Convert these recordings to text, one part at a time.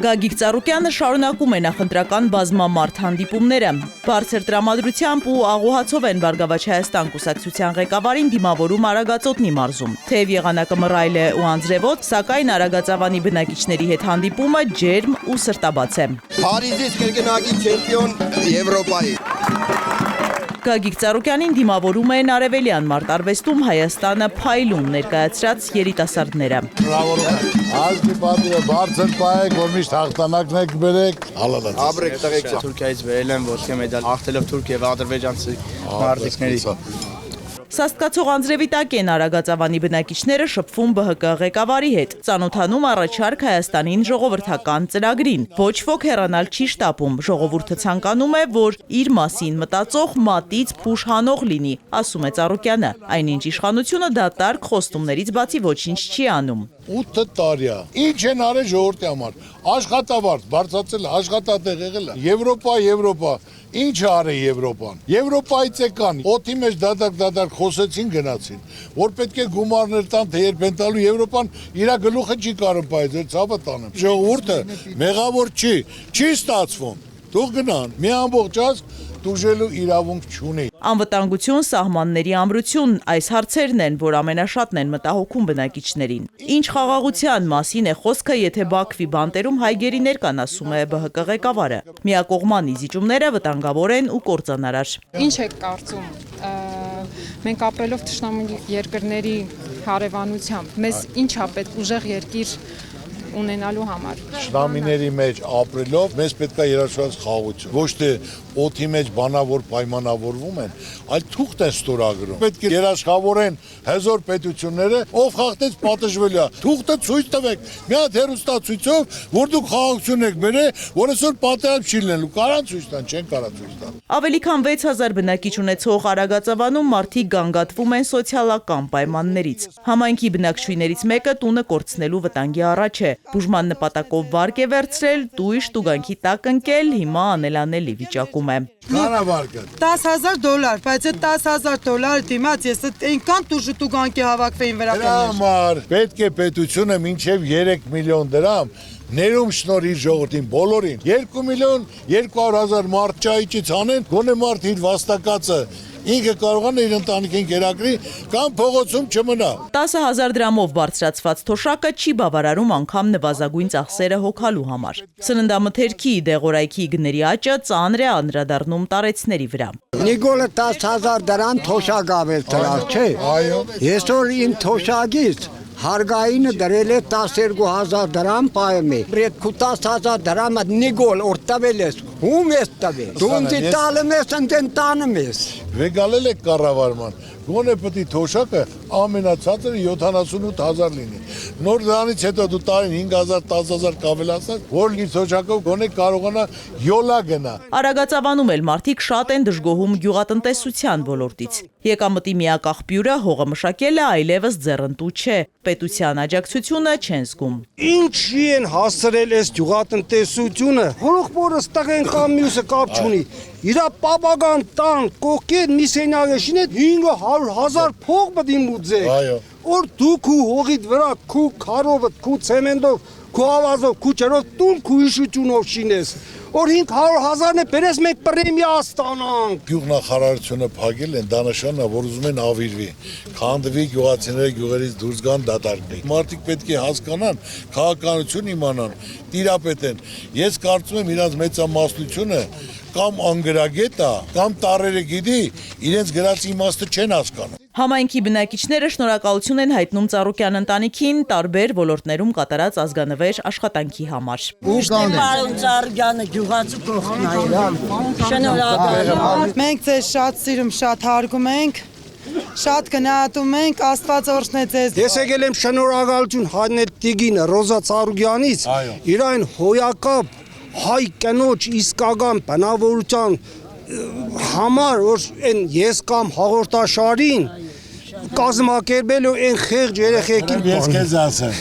Գագիկ Ծառուկյանը շարունակում է նախընտրական բազմամարդ հանդիպումները։ Բարձր տրամադրությամբ ու աղոհացով են Բարգավաճ Հայաստան կուսակցության ղեկավարին դիմավորում Արագածոտնի մարզում։ Թեև եղանակը մռայլ է ու անձրևոտ, սակայն Արագածավանի բնակիչների հետ հանդիպումը ջերմ ու սրտաբաց է։ Փարիզից կրկնակի չեմպիոն Եվրոպայի։ Գագիկ Ծառուկյանին դիմավորում են արևելյան մարտարվեստում Հայաստանը փայլուն ներկայացրած երիտասարդները։ Ազգի պատիվը բարձր պահեք, որ միշտ հաղթանակն եք բերեք, հալալած։ Ապրեք տղեկ։ Թուրքիայից վերել եմ ոսկե մեդալ հաղթելով Թուրքիա եւ ադրբեջանցի մարտիկների։ Սաստկացող անձրևի տակ են Արագածավանի բնակիչները շփվում ԲՀԿ ղեկավարի հետ, ծանոթանում առաջարկ Հայաստանին ժողովրդական ծրագրին։ Ոչ ոք հեռանալ չի շտապում, ժողովուրդը ցանկանում է, որ իր մասին մտածող մատից փուշ հանող լինի, ասում է Ծառուկյանը։ Այնինչ իշխանությունը դատարկ խոստումներից բացի ոչինչ չի անում։ 8 տարի է։ Ինչ են արել ժողովրդի համար։ Աշխատավարձ բարձրացել, աշխատատեղ եղել է։ Եվրոպա։ Ինչ արել Եվրոպան։ Եվրոպայից եկան, օդի մեջ դադար խոսեցին գնացին, որ պետք է գումարներ տան, թե երբ են տալու Եվրոպան իր գլուխը չի կարող բայել, ձեր ցավը տանեմ։ Ժողովուրդը մեղավոր չի ստացվում։ Թող գնան, մի ամբողջ ազգ դուժելու իրավունք չունի։ Անվտանգություն, սահմանների ամրություն, այս հարցերն են, որ ամենաշատն են մտահոգում բնակիչներին։ Ինչ խաղաղության մասին է խոսքը, եթե Բաքվի բանտերում հայգերիներ կան, ասում է ԲՀԿ ղեկավարը։ Միակողմանի զիջումները վտանգավոր են ու կործանարար։ Ինչ եք կարծում, մենք ապրելով թշնամու երկրների հարևանությամբ, մեզ ինչ է պետք ուժեղ երկիր ունենալու համար։ Շնամիների մեջ ապրելով մեզ պետք է երաշխված խաղաղություն։ Ոչ թե օդի մեջ բանավոր պայմանավորվում են, այլ թուղթ են ստորագրում։ Պետք է երաշխավորեն հզոր պետությունները, ով խախտեց պատժվելու է։ Թուղթը ցույց տվեք, մի հատ հեռուստացույցով, որ դուք խաղաղություն եք բերել, որ այսօր պատերազմ չի լինելու։ Կարան ցույց տան, չեն կարա ցույց տան։ Ավելի քան 6000 բնակիչ ունեցող Արագածավանում մարդիկ գանգատվում են սոցիալական պայմաններից։ Համայնքի բնակչուհիներից մեկը տունը կորցնելու վտանգի առաջ է։ Բուժման նպատակով վարկ է վերցրել, տույժ տուգանքի տակ ընկել, հիմա անելանելի վիճակում է։ Կանավարկը $10,000, բայց այդ $10,000 դիմաց ես այնքան տուգանքի հավաքվեին վրա կնոր։ Համար պետք է պետությունը մինչև 3 միլիոն դրամ ներում շնորհի ժողովրդին բոլորին 2,200,000 մարդ ճայիճից անեն, գոնե մարդ իր վաստակածը ինքը կարողան իր ընտանիքին կերակրի կամ փողոցում չմնա։ 10,000 դրամով բարձրացված թոշակը չի բավարարում անգամ նվազագույն ծախսերը հոգալու համար։ Սննդամթերքի դեղորայքի գների աճը ծանր է անդրադառնում տարեցների վրա։ Նիկոլը 10,000 դրամ թոշակ ավել դրավ, չէ։ Այո։ Այսօր իմ թոշակից հարգայինը դրել է 12,000 դրամ պայմ է։ Բրեդ քու 10,000 դրամը նիկոլ որ տվել ես, ում ես տվել։ Դու ինձ տալում ես, ընդ տանում ես։ Վեգալել եք կառավարման, գոնե պետք է թոշակը ամենացածը 78,000 լինի։ Նոր դրանից հետո դու տարին 5,000, 10,000 կավելացնես, որ իր թոշակով գոնե կարողանա յոլա գնա։ Արագածավանում էլ մարդիկ շատ են դժգոհում գյուղատնտեսության ոլորտից։ Եկամտի միակ աղբյուրը հողը մշակելը այլևս ձեռնտու չէ։ Պետության աջակցությունը չեն զգում։ Ինչի են հասցրել այս գյուղատնտեսությունը, հորոխբորը ստեղեն կամ մյուսը կապ չունի։ Իրա պապական տան կողքեր մի սենյակեշին հետ 500,000 փող պետք է մուծեք։ Այո։ Որ դու քու հողիդ վրա քու քարով, քու ցեմենտով, քու ավազով, քու ջրով տուն քու հիշությունով շինես։ Որ 500,000-ն է բերես մենք պրեմիա ստանանք։ Գյուղնախարարությունը փակել են, դա նշանն է, որ ուզում են ավիրվի, քանդվի գյուղացիները գյուղերից դուրս գան դատարկվի։ Մարդիկ պետք է հասկանան, քաղաքականություն իմանան, տիրապետեն։ Ես կարծում եմ իրանց մեծամասնությունը կամ անգրագետ է, կամ տարերը գիտի, իրենց գրած իմաստը չեն հասկանում։ Համայնքի բնակիչները շնորհակալություն են հայտնում Ծառուկյան ընտանիքին տարբեր ոլորտներում կատարած ազգանվեր աշխատանքի համար։ Պարոն Ծառուկյանը գյուղացու կողքն է։ Շնորհակալ։ Մենք ձեզ շատ սիրում, շատ հարգում ենք, շատ գնահատում ենք, Աստված օրհնե ձեզ։ Ես եկել եմ շնորհակալություն հայտնել Տիգին Ռոզա Ծառուկյանից, իր այն հոյակապ հայ կնոջ իսկական բնավորության համար, որ այն ես կամ հաղորդաշարին կազմակերպելու այն խեղճ երեխեքին Ես քեզ ասեմ,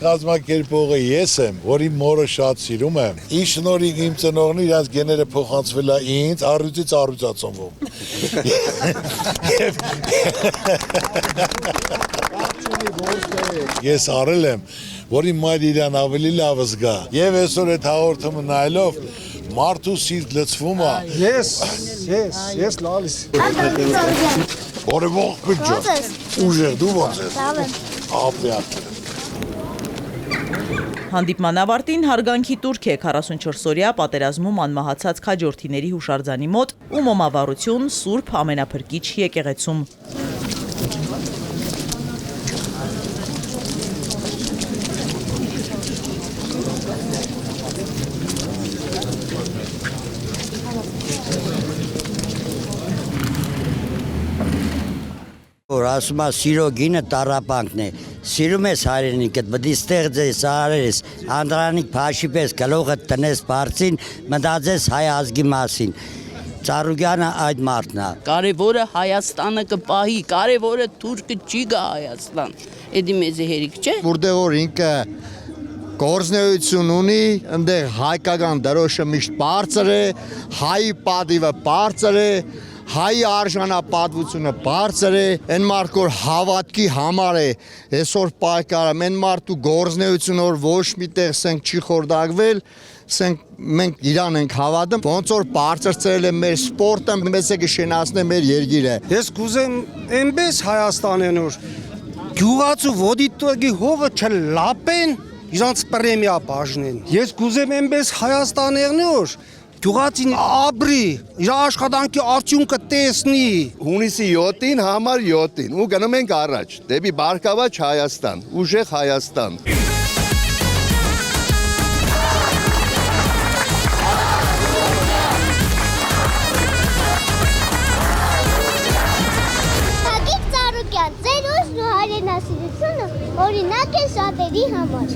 կազմակերպողը ես եմ, որ իմ մորը շատ սիրում եմ։ Ինչ շնորհիվ իմ ծնողն իրանց գեները փոխանցվել է ինձ, առյուծից առյուծացնվում։ Ես արել եմ որի մայր իրան ավելի լավ զգա։ Եվ այսօր այդ հաղորդումը նայելով մարդու սիրտ լցվում է։ Ես լալիս։ Օրևող բջջա։ Ուժեղ դու ոնց ես։ Ապիա։ Հանդիպման ավարտին հարգանքի տուրք է 44-օրյա պատերազմում անմահացած քաջորդիների հուշարձանի մոտ ու մոմավառություն Սուրբ Ամենափրկիչ եկեղեցում։ Որ ասում է սիրո գինը տառապանքն է, սիրում ես հայրենիքդ, պետք է ստեղծես, արես, Անդրանիկ Փաշի պես գլուխը տնես բարձին, մտածես հայ ազգի մասին։ Ծառուկյանը այդ մարդն է։ Կարևորը Հայաստանը կպահի, կարևորը թուրքը չի գա Հայաստան։ Էդի մեզ հերիք չէ։ Որտեղ որ ինքը գործնեություն ունի, այնտեղ հայկական դրոշը միշտ բարձր է, հայի պատիվը բարձր է, հայի արժանապատվությունը բարձր է, այն մարդ որ հավատքի համար է, այսօր պայքարը, այն մարդու գործնեություն որ ոչ միտեղ սենք չի խորդակվել, մենք իրան ենք հավատում, ոնց որ բարձրացրել է մեր սպորտը, մեզ է կշենացնե մեր երկիրը։ Ես կուզեմ այնպես Հայաստանեն որ գյուղացու ոդիտորգի հողը չլապեն, իրանց պրեմիա բաժնեն։ Ես կուզեմ այնպես Հայաստանեղն որ գյուղացին ապրի, իր աշխատանքի արդյունքը տեսնի։ Հունիսի 7-ին համար 7-ին ու գնում ենք առաջ, դեպի բարգավաճ Հայաստան, ուժեղ Հայաստան։ Հակիկ Ծառուկյան, ձեր ուժն ու հայրենասիրությունը օրինակ է շատերի համար։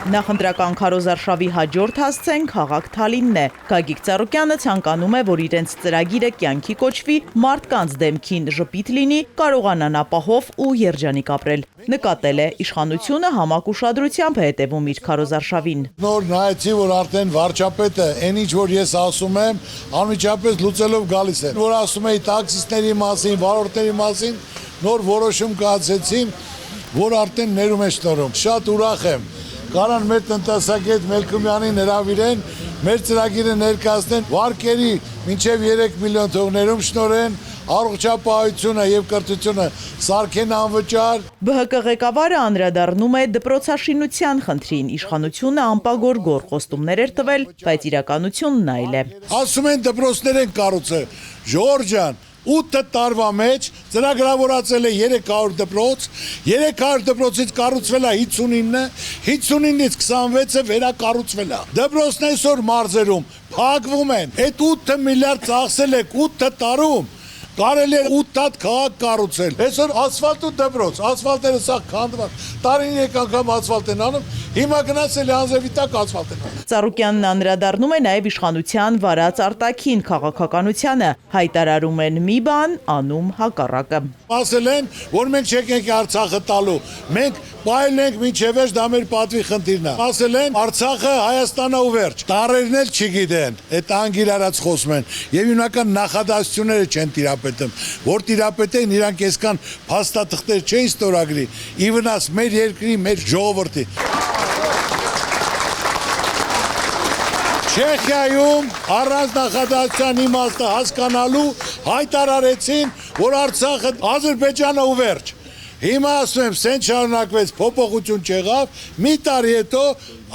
Նախընտրական քարոզարշավի հաջորդ հասցեն քաղաք Թալինն է։ Գագիկ Ծառուկյանը ցանկանում է, որ իրենց ծրագիրը կյանքի կոչվի, մարդկանց դեմքին ժպիտ լինի, կարողանան ապահով ու երջանիկ ապրել։ Նկատել է իշխանությունը համակ ուշադրությամբ է հետևում իր քարոզարշավին։ Նոր նայեցի, որ արդեն վարչապետը այն ինչ որ ես ասում եմ, անմիջապես լուծելով գալիս է։ Որ ասում էի տաքսիստների մասին, վարորդների մասին, նոր որոշում կայացեցին, որ արդեն ներում է շնորհում։ Շատ ուրախ եմ։ Կարան մեր տնտեսագետ Մելքումյանին հրավիրեն, մեր ծրագիրը ներկայացնեն, վարկերի մինչև 3 միլիոն թողներում շնորհեն, առողջապահությունը եւ կրթությունը սարքեն անվճար։ ԲՀԿ ղեկավարը անդրադառնում է դպրոցաշինության խնդրին, իշխանությունը անպագոր գործողություններ էր տվել, բայց իրականությունն այլ է։ Ասում են դպրոցներ են կառուցել, Ժորժ ջան, 8 տարվա մեջ ծրագրավորացել է 300 դպրոց, 300 դպրոցից կառուցվել է 59-ը, 59-ից 26-ը վերակառուցվել է։ Դպրոցն այսօր մարզերում փակվում են։ Այդ 8 միլիարդ ծախսել եք 8 տարում։ Կարելի է 8 հատ քաղաք կառուցել։ Այսօր ասֆալտ ու դպրոց, ասֆալտերը սա քանդված, տարին եկ անգամ ասֆալտ են անում, հիմա գնացել է անձևի տակ ասֆալտ են անում։ Ծառուկյանն անդրադառնում է նաև իշխանության վարած արտաքին քաղաքականությանը, հայտարարում են մի բան, անում հակառակը։ Ասել են, որ մենք չենք Արցախը տալու, մենք պայել ենք մինչև վերջ, դա մեր պատվի խնդիրն է։ Ասել են Արցախը Հայաստանը ու վերջ։ Տարերն էլ չգիտեն, այդ անգիր արած խոսում են եւ հիմնական նախադասությունները չեն տիրապետում, որ տիրապետեն իրանք այսքան փաստաթղթեր չեն ստորագրի, ի վնաս մեր երկրի, մեր ժողովրդի։ Չեխիայում առանց նախադասության իմաստը հասկանալու հայտարարեցին, որ Արցախը Ադրբեջանը ու վերջ։ Հիմա ասում եմ, սեն շարունակվեց, փոփոխություն չեղավ, մի տարի հետո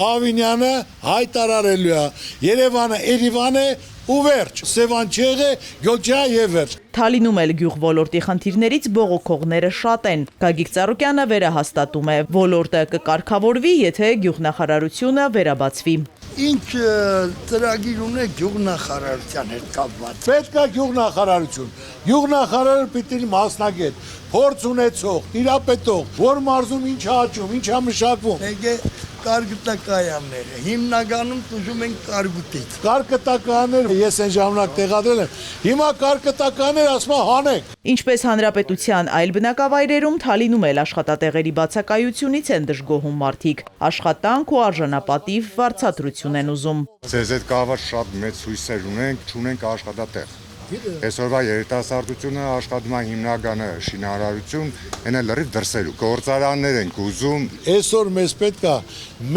Ավինյանը հայտարարելու է, Երևան է ու վերջ, Սևանչեղը, Գյոջա եւ վերջ։ Թալինում էլ գյուղ ոլորտի խնդիրներից բողոքողները շատ են։ Գագիկ Ծառուկյանը վերահաստատում է, ոլորտը կկարգավորվի, եթե գյուղնախարարությունը վերաբացվի։ Ինչ ծրագիր ունեք գյուղնախարարության հետ կապված։ Պետք է գյուղնախարարություն։ Գյուղնախարարը պիտի մասնագետ, փորձ ունեցող, տիրապետող, որ մարզում ինչ աճում, ինչ մշակվում։ Եկե կարգտակայանները, հիմնականում տուժում են կարգուտից։ Կարգտականներ ես այն ժամանակ տեղադրել եմ, հիմա կարգտականներ ասում հանեք։ Ինչպես հանրապետության այլ բնակավայրերում Թալինում էլ աշխատատեղերի բացակայությունից են դժգոհում մարդիկ, աշխատանք ու արժանապատիվ վարձատրություն են ուզում։ Ձեզ հետ կապված շատ մեծ հույսեր ունենք, չունենք աշխատատեղ։ Այսօրվա երիտասարդությունը աշխատում է հիմնականը շինարարություն, այն էլ լրիվ դրսերու։ Գործարաններ ենք ուզում։ Այսօր մեզ պետք է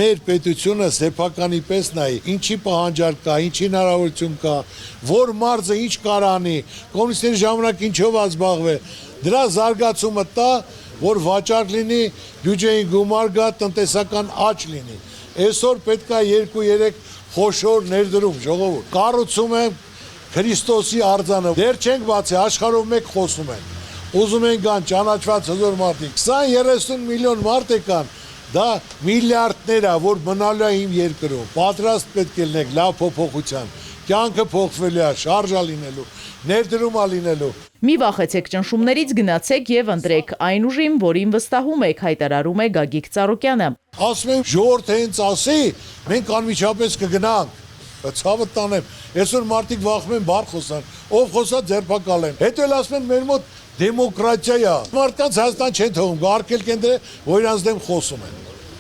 մեր պետությունը սեփականի պես նայի, ինչի պահանջարկ կա, ինչի հնարավորություն կա, որ մարզը ինչ կարանի, կոմունիստների ժամանակ ինչով ազբաղվե, դրա զարգացումը տա, որ վաճառք լինի, բյուջեին գումար գա, տնտեսական աճ լինի։ Այսօր պետք է 2-3 խոշոր ներդրում, ժողովուրդ։ Կառուցում եմ Քրիստոսի արձանը։ Դեռ չենք բացի, աշխարհով մեկ խոսում են։ Ուզում են գան ճանաչված հզոր մարդիկ։ 20-30 միլիոն մարդ կան, դա միլիարդներ է, որ մնալու է իմ երկրում։ Պատրաստ պետք է լինենք լավ փոփոխության։ Կյանքը փոխվելու է, շարժա լինելու, ներդրումա լինելու։ Մի վախեցեք ճնշումներից, գնացեք եւ ընտրեք այն ուժին, որին վստահում եք, հայտարարում է Գագիկ Ծառուկյանը։ Ասում եմ, ժողովուրդը հենց ասի, մենք անմիջապես կգնանք։ Ցավը տանեմ։ Այսօր մարդիկ վախում են բառ խոսան, ով խոսա ձերբակալեն։ Հետո էլ ասում են մեր մոտ դեմոկրատիա է։ Մարդկանց Հայաստան չեն թողում, արգելք են դրել, որ իրանց դեմ խոսում են։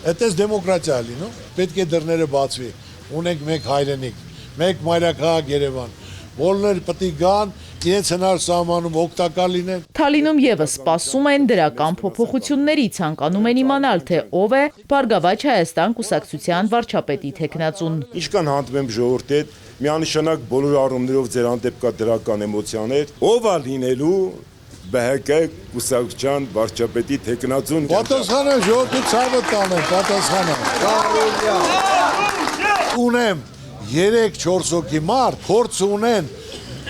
Այդպես դեմոկրատիա է լինում։ Պետք է դռները բացվի։ Ունենք մեկ հայրենիք, մեկ մայրաքաղաք Երևան։ Բոլորը պետք է գան, իրենց հնար սահմանում օգտակար լինեն։ Թալինում եւս սպասում են դրական փոփոխությունների, ցանկանում են իմանալ, թե ով է Բարգավաճ Հայաստան կուսակցության վարչապետի թեկնածուն։ Ինչքան հանդիպում եմ ժողովրդի հետ, միանշանակ բոլոր առումներով ձեր հանդեպ կա դրական էմոցիաներ, ով է լինելու ԲՀԿ կուսակցության վարչապետի թեկնածուն։ Պատասխանը ժողովրդի ցավը տանեն, պատասխանը։ Ունեմ 3-4 հոգի մարդ, փորձ ունեն,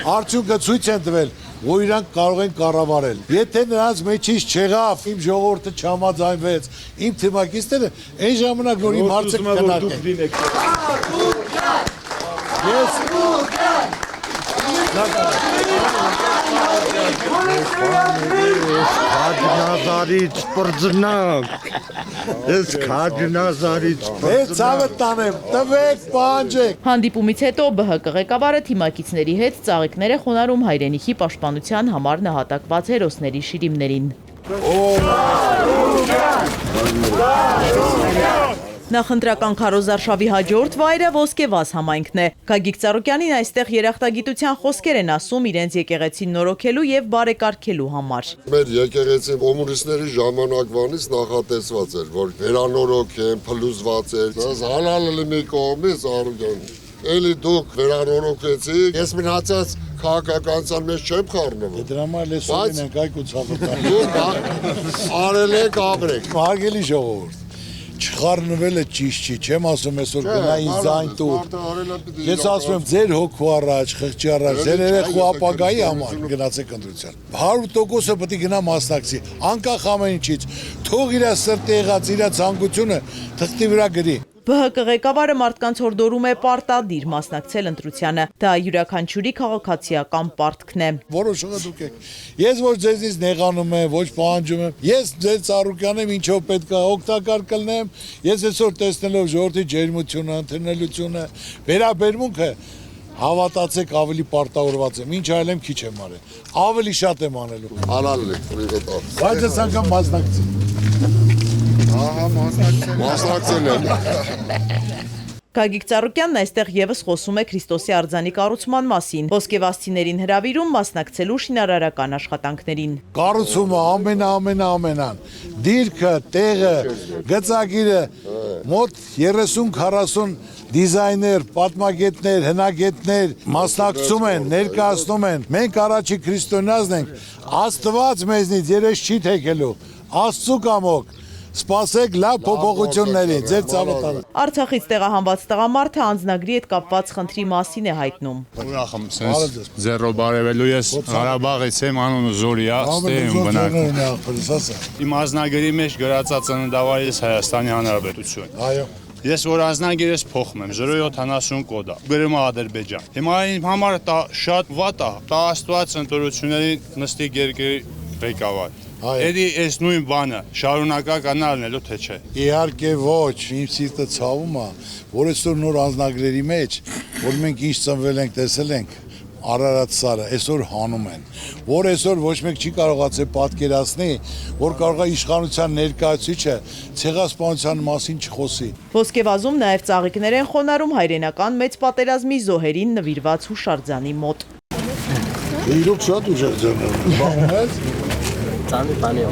արդյունքը ցույց են տվել, որ իրանք կարող են կառավարել։ Եթե նրանց մեջից չեղավ, իմ ժողովուրդը չհամաձայնվեց, իմ թիմակիցները, այն ժամանակ որ իմ հարցը կնարկեն։ Քաջնազարից պրձնակ։ Ես քաջնազարից պրձնակ։ Հանդիպումից հետո ԲՀԿ ղեկավարը թիմակիցների հետ ծաղիկներ է խոնարհում հայրենիքի պաշտպանության համար նահատակված հերոսների շիրիմներին։ Նախընտրական քարոզարշավի հաջորդ վայրը Ոսկեվազ համայնքն է։ Գագիկ Ծառուկյանին այստեղ երախտագիտության խոսքեր են ասում իրենց եկեղեցին նորոգելու եւ բարեկարգելու համար։ Մեր եկեղեցին կոմունիստների ժամանակվանից նախատեսված էր, որ վերանորոգեն, փլուզված էր։ Դա հալալը մի կողմից Ծառուկյան։ Էլի դուք վերանորոգեցիք, ես մնացած քաղաքականության մեջ չեմ խառնվում։ Դրա համար լեսովին ենք այգու ցավը։ Դուք արել եք ապրեք։ Հարգելի ժողովուրդ, չխառնվելը ճիշտ չի, չեմ ասում այսօր գնային զայն տուր։ Ես ասում եմ ձեր հոգու առաջ, խղճի առաջ, ձեր երեխու ապագայի համար գնացեք ընտրության։ 100%-ը պետք է գնա մասնակցի, անկախ ամեն ինչից, թող իր սրտի եղած իր ցանկությունը թղթի վրա գրի։ ԲՀԿ ղեկավարը մարդկանց հորդորում է պարտադիր մասնակցել ընտրությանը։ Դա յուրաքանչյուրի քաղաքացիական պարտքն է։ Որոշումը դուք եք։ Ես ոչ ձեզնից նեղանում եմ, ոչ պահանջում եմ։ Ես ձեր Ծառուկյան եմ, ինչով պետք է օգտակար կլնեմ։ Ես այսօր տեսնելով ժողովրդի ջերմությունը, ընդունելությունը, վերաբերմունքը, հավատացեք ավելի պարտավորված եմ։ Ինչ այլ եմ քիչ եմ արել։ Ավելի շատ եմ անելու։ Անալի, ֆրիգոտա։ Բայց ես անգամ մասնակցի։ Ահա մասնակցել եմ։ Գագիկ Ծառուկյանն այստեղ եւս խոսում է Քրիստոսի արձանի կառուցման մասին, ոսկեվազցիներին հրավիրում մասնակցելու շինարարական աշխատանքներին։ Կառուցումը ամենան, դիրքը, տեղը, գծագիրը, մոտ 30-40 դիզայներ, պատմագետներ, հնագետներ մասնակցում են, ներկայացնում են։ Մենք առաջի քրիստոնյաներն ենք, Աստված մեզնից երես չի թեքելու, Աստծու կամոք։ Սպասեք լավ փոփոխությունների, ձեր ցավը տանը։ Արցախից տեղահանված տղամարդը անձնագրի հետ կապված խնդրի մասին է հայտնում։ Ուրախ եմ, sense ձեռով բարևելու ես Ղարաբաղից եմ, անունը Զորիա, ստեղ եմ բնակվում։ Իմ անձնագրի մեջ գրածած ծննդավայրս Հայաստանի Հանրապետություն։ Այո։ Ես որ անձնագիրս փոխում եմ 070 կոդ է, գրում է Ադրբեջան։ Հիմա իմ համար դա շատ վատ է, դա Աստված ընտրությունների նստի երկրի ղեկավար։ Էդի այս նույն բանը շարունակակ անալնելու թե չէ։ Իհարկե ոչ, իմ սիրտը ցավում է, որ այսօր նոր անձնագրերի մեջ, որ մենք ինչ ծնվել ենք, տեսել ենք, Արարատ սարը այսօր հանում են, որ այսօր ոչ մեկ չի կարողացել պատկերացնի, որ կարող է իշխանության ներկայացուցիչը ցեղասպանության մասին չխոսի։ Ոսկեվազում նաև ծաղիկներ են խոնարհում հայրենական մեծ պատերազմի զոհերին նվիրված հուշարձանի մոտ։ Իրոք շատ ուժեղ ջանել։ Բաղումես։ Ծանի բանի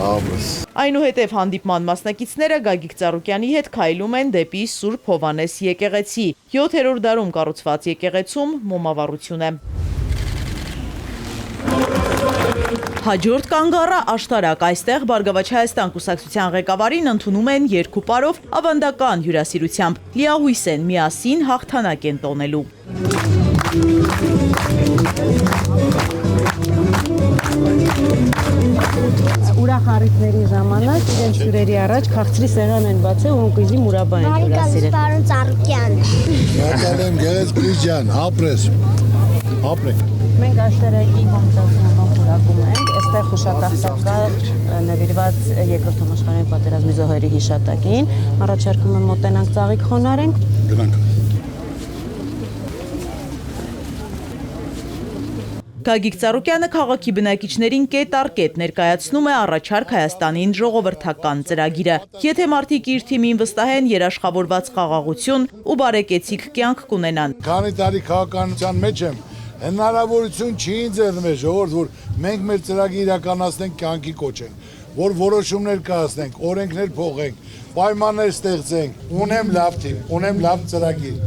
Աբս։ Այնուհետև հանդիպման մասնակիցները Գագիկ Ծառուկյանի հետ քայլում են դեպի Սուրբ Հովհաննես եկեղեցի։ 7-րդ դարում կառուցված եկեղեցում մոմավառություն է։ Հաջորդ կանգառը աշտարակ, այստեղ Բարգավաճ Հայաստան կուսակցության ղեկավարին ընդունում են երկու պարով ավանդական հյուրասիրությամբ, լիահույս են միասին հաղթանակ են տոնելու։ Ուրախ առիթների ժամանակ իրենց հյուրերի առաջ քաղցրի սեղան են բացել ու ընկույզի մուրաբա են հյուրասիրել։ Պարոն Ծառուկյան։ Շնորհակալ եմ Գեղեցկուհի ջան, ապրես։ Ապրեք։ Մենք աշտարակի կոմիտասիոն խորակում ենք, այստեղ հուշատախտակ կա նվիրված երկրորդ համաշխարհային պատերազմի զոհերի հիշատակին, առաջարկում եմ մոտենանք ծաղիկ խոնարհենք։ Գնանք։ Գագիկ Ծառուկյանը քաղաքի բնակիչներին կետ առ կետ ներկայացնում է առաջարկ Հայաստանին ժողովրդական ծրագիրը։ Եթե մարդիկ իր թիմին վստահեն, երաշխավորված խաղաղություն ու բարեկեցիկ կյանք կունենան։ Քանի տարի քաղաքականության մեջ եմ, հնարավորություն չի ինձ մեր ժողովուրդ, որ մենք մեր ծրագիրը իրականացնենք, կյանքի կոչենք, որ որոշումներ կայացնենք, օրենքներ փոխենք, պայմաններ ստեղծենք, ունեմ լավ թիմ, ունեմ լավ ծրագիր,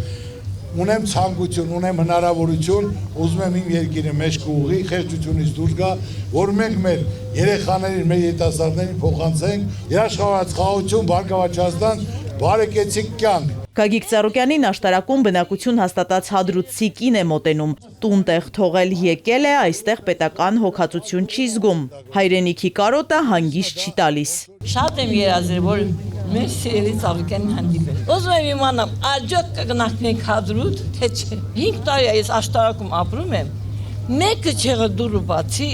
ունեմ ցանկություն, ունեմ հնարավորություն, ուզում եմ իմ երկիրը մեջ կուղի, խեղճությունից դուրս գա, որ մենք մեր երեխաներին, մեր երիտասարդներին փոխանցենք երաշխավորված խաղաղություն, Բարգավաճ Հայաստան, բարեկեցիկ կյանք։ Գագիկ Ծառուկյանին աշտարակում բնակություն հաստատած հադրուցի կին է մոտենում։ Տուն-տեղ թողել եկել է, այստեղ պետական հոգացություն չի զգում։ Հայրենիքի կարոտը հանգիստ չի տալիս։ Շատ եմ երազել, որ մեր սիրելի Ծառուկյանին հանդիպել։ Ուզում եմ իմանամ, աջոք կգնանք հադրուտ, թե չէ։ 5 տարի այս աշտարակում ապրում եմ, մեկը չեղը դուրը բացի,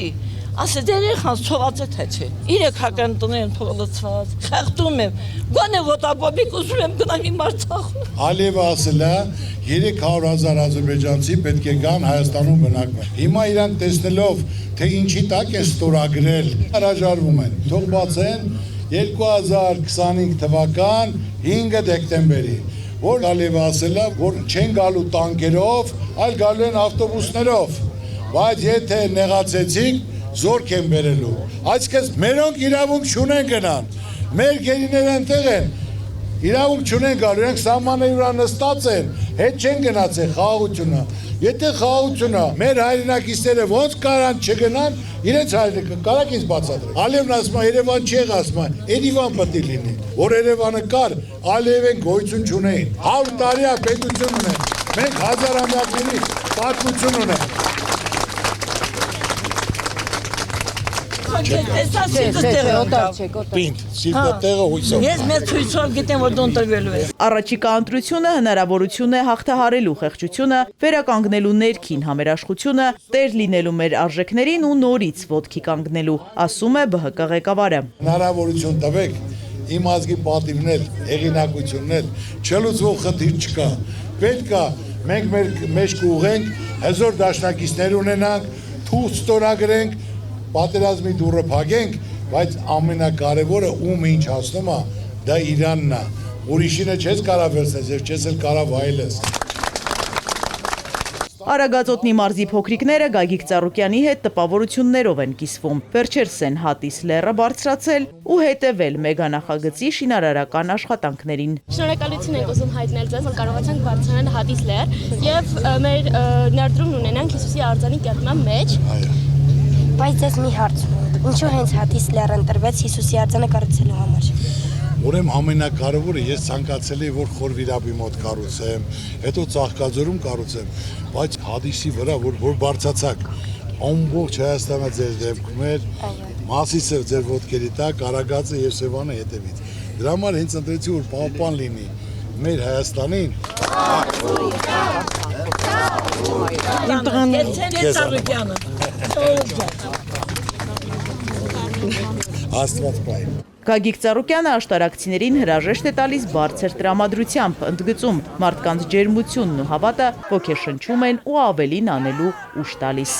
ասեց երեխան ցոված է թե չէ։ 3 հական տներն փողոցված, խեղդում եմ, գոնե ոտաբոբիկ ուզում եմ գնամ իմ Արցախ։ Ալիևը ասել է 300,000 ադրբեջանցի պետք է գան Հայաստանում բնակվեն։ Հիմա իրանք տեսնելով, թե ինչի տակ է ստորագրել, հրաժարվում են։ Թող բացեն 2025 թվական 5 դեկտեմբերի, որ Ալիևը ասել է, որ չեն գալու տանկերով, այլ գալու են ավտոբուսներով։ Բայց եթե նեղացեցիք, զորք են բերելու։ Այսինքն մերոնք իրավունք չունեն գնան։ Մեր գերիները ընտեղ են։ Իրավունք չունեն գալու, իրենք սահմանների վրա նստած են, հետ չեն գնացել խաղաղությունը։ Եթե խաղաղությունը մեր հայրենակիցները ոնց կարան չգնան, իրենց հայրենիքը կարակ ինձ բացատրել։ Ալիևն ասում է Երևան չի ասում է, Երևան պետք է լինի, որ Երևանը կար, Ալիևեն գոյություն չունեին։ 100 տարի է պետություն ունեն։ Մենք 1000 ամյակների պատմություն ունենք։ Պինդ, սիրտատեղը հույսով։ Ես մեծ հույսով գիտեմ, որ դու ընտրվելու ես։ Առաջիկա ընտրությունը հնարավորություն է հաղթահարելու խեղճությունը, վերականգնելու ներքին համերաշխությունը, տեր լինելու մեր արժեքներին ու նորից ոտքի կանգնելու, ասում է ԲՀԿ ղեկավարը։ Հնարավորություն տվեք, իմ ազգի պատիվն էլ, հեղինակությունն էլ, չլուծվող խնդիր չկա։ Պետք է մենք մեր մեջ կուղենք, հզոր դաշնակիցներ ունենանք, թուղթ ստորագրենք, պատերազմի դուռը փակենք, բայց ամենակարևորը ում ինչ հասնում է, դա Իրանն է։ Ուրիշինը չես կարող վերցնել, եւ չես էլ կարող վայելես։ Արագածոտնի մարզի փոքրիկները Գագիկ Ծառուկյանի հետ տպավորություններով են կիսվում։ Վերջերս են Հատիս լեռը բարձրացել ու հետևել մեգանախագծի շինարարական աշխատանքներին։ Շնորհակալություն ենք ուզում հայտնել ձեզ, որ կարողացանք բարձրանալ Հատիս լեռ եւ մեր ներդրումն ունենանք Հիսուսի արձանի կերտման մեջ։ Բայց ձեզ մի հարց, ինչու հենց Հատիս լեռը ընտրվեց Հիսուսի արձանը կառուցելու համար։ Ուրեմն ամենակարևորը ես ցանկացել էի, որ Խորվիրաբի մոտ կառուցեմ, հետո Ծաղկաձորում կառուցեմ, բայց Հադիսի վրա որ բարձացակ, ամբողջ Հայաստանը ձեր դեպքում էր, Մասիսը ձեր ոտքերի տակ, Արագածը եւ Սևանը հետևից։ Դրա համար հենց ընտրեցի, որ պահպան լինի մեր Հայաստանին։ Աստված պահի։ Գագիկ Ծառուկյանը աշտարակցիներին հրաժեշտ է տալիս բարձր տրամադրությամբ, ընդգծում մարդկանց ջերմությունն ու հավատը ոգեշնչում են ու ավելին անելու ուժ տալիս։